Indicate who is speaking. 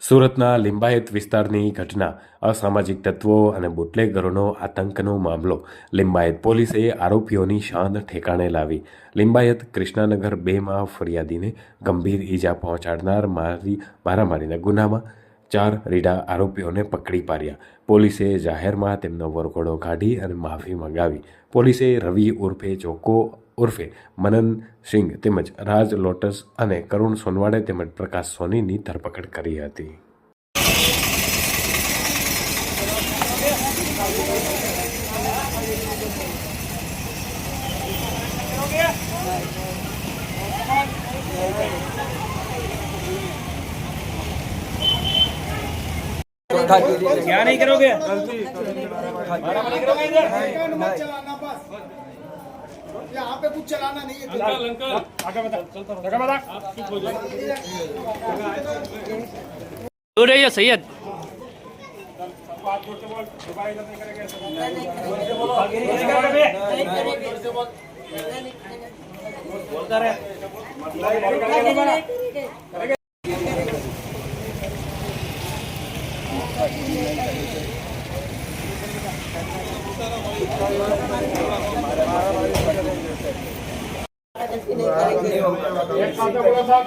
Speaker 1: સુરતના લિંબાયત વિસ્તારની ઘટના અસામાજિક તત્વો અને બુટલેગરોનો આતંકનો મામલો. લિંબાયત પોલીસે આરોપીઓની શાન ઠેકાણે લાવી. લિંબાયત કૃષ્ણાનગર 2માં ફરિયાદીને ગંભીર ઈજા પહોંચાડનાર મારામારીના ગુનામાં 4 રીઢા આરોપીઓને પકડી પાડ્યા. પોલીસે જાહેરમાં તેમનો વરઘોડો કાઢી અને માફી મંગાવી. પોલીસે રવિ ઉર્ફે જોકો ઉર્ફે મનન સિંઘ તેમજ રાજ લોટસ અને કરુણ સોનવાડે તેમજ પ્રકાશ સોનીની ધરપકડ કરી હતી.
Speaker 2: क्या नहीं करोगे? नहीं करोगे इधर?
Speaker 3: चलाना बस, यहाँ पे कुछ चलाना नहीं है।
Speaker 2: आगे बता, आगे बता। दूर रहिए सैयद। बोलता रहे।
Speaker 3: एक साथ बोला था।